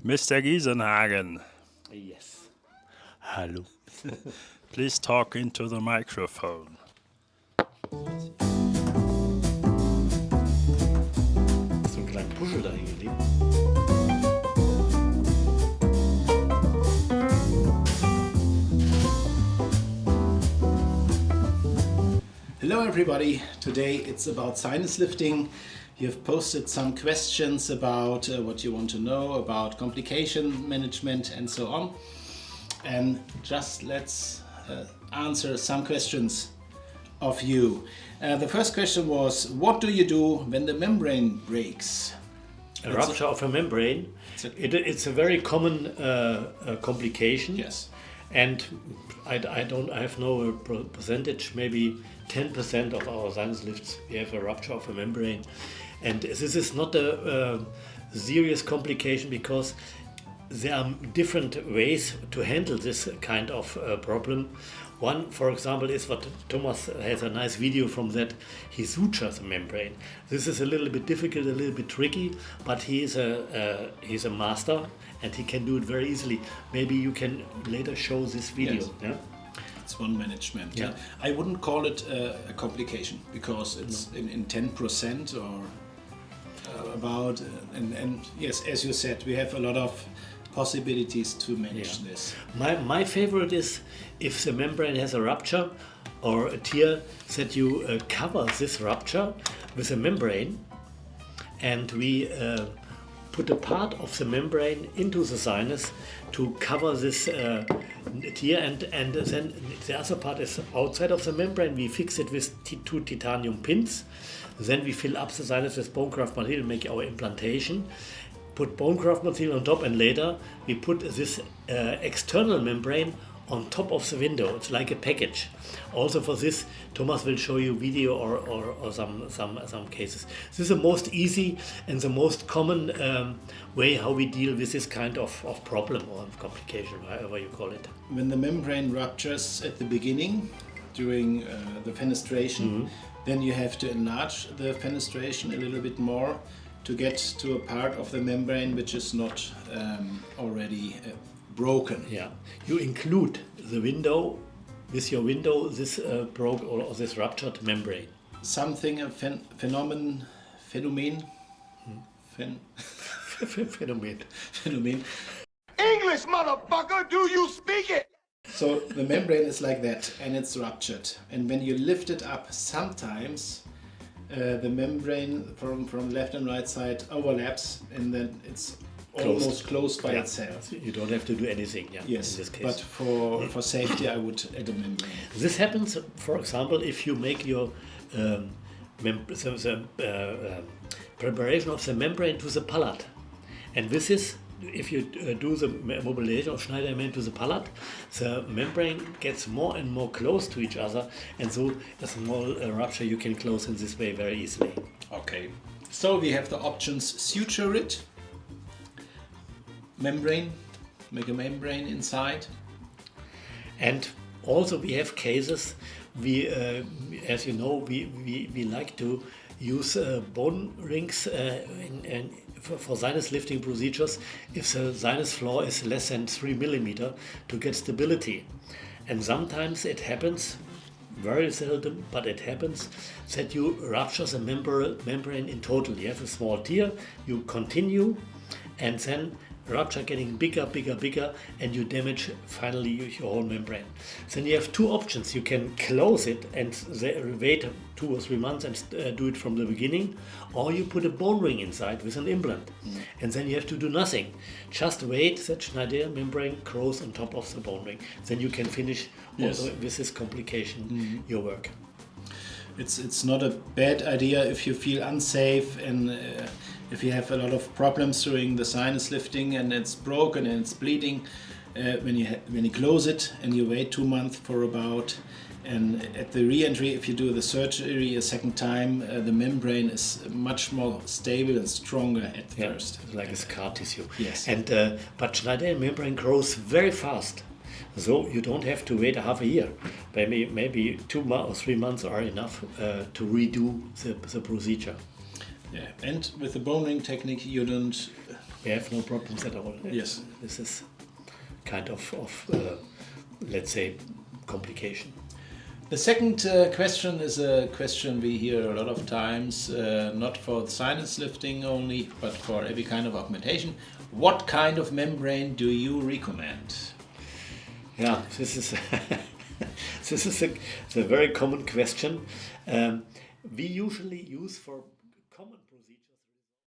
Mr. Giesenhagen, Yes. hello. Please talk into the microphone. So einen kleinen Puschel da hingelegt. Hello everybody, today it's about sinus lifting. You've posted some questions about what you want to know about complication management and so on. And just let's answer some questions of you. The first question was, what do you do when the membrane breaks? A rupture of a membrane. It's a very common complication. Yes. And I have no percentage, maybe 10% of our sinus lifts we have a rupture of a membrane. And this is not a serious complication because there are different ways to handle this kind of problem. One, for example, is what Thomas has a nice video from that. He sutures a membrane. This is a little bit difficult, a little bit tricky, but he's a master and he can do it very easily. Maybe you can later show this video. Yes. Yeah? It's one management. Yeah. I wouldn't call it a complication because it's in 10% or about, and yes, as you said, we have a lot of possibilities to manage this. My favorite is if the membrane has a rupture or a tear, that you cover this rupture with a membrane, and we put a part of the membrane into the sinus to cover this tear, and then the other part is outside of the membrane. We fix it with two titanium pins. Then we fill up the sinus with bone graft material, make our implantation, put bone graft material on top, and later we put this external membrane on top of the window. It's like a package. Also for this, Thomas will show you video or some cases. This is the most easy and the most common way how we deal with this kind of problem or complication, however you call it. When the membrane ruptures at the beginning, during the fenestration, then you have to enlarge the fenestration a little bit more to get to a part of the membrane which is not already broken. Yeah, you include the window, with your window, this broke or this ruptured membrane. Something, a phenomenon. English, motherfucker, do you speak it? So the membrane is like that and it's ruptured. And when you lift it up, sometimes the membrane from left and right side overlaps and then it's almost closed by itself. You don't have to do anything, Yes, in this case. but for safety I would add a membrane. This happens, for example, if you make your preparation of the membrane to the palate. And this is, if you do the mobilization of Schneider to the palate, the membrane gets more and more close to each other, and so a small rupture you can close in this way very easily. Okay, so we have the options: suture it, membrane, make a membrane inside. And also we have cases, as you know, we like to use bone rings for sinus lifting procedures if the sinus floor is less than 3 millimeter to get stability. And sometimes it happens, very seldom, but it happens, that you rupture the membrane in total. You have a small tear, you continue, and then rupture getting bigger, and you damage finally your whole membrane. Then you have two options. You can close it and wait 2 or 3 months and do it from the beginning, or you put a bone ring inside with an implant. And then you have to do nothing. Just wait that Schneider membrane grows on top of the bone ring. Then you can finish also with this complication your work. It's not a bad idea if you feel unsafe and if you have a lot of problems during the sinus lifting and it's broken and it's bleeding. When you close it and you wait 2 months for about, and at the re-entry, if you do the surgery a second time, the membrane is much more stable and stronger at first. Like a scar tissue. Yes. And but Schneider membrane grows very fast. So you don't have to wait a half a year. Maybe 2 or 3 months are enough to redo the procedure. Yeah, and with the bone ring technique, you don't We have no problems at all. Yes. This is kind of let's say, complication. The second question is a question we hear a lot of times, not for sinus lifting only, but for every kind of augmentation. What kind of membrane do you recommend? Yeah, this is this is a very common question. We usually use for common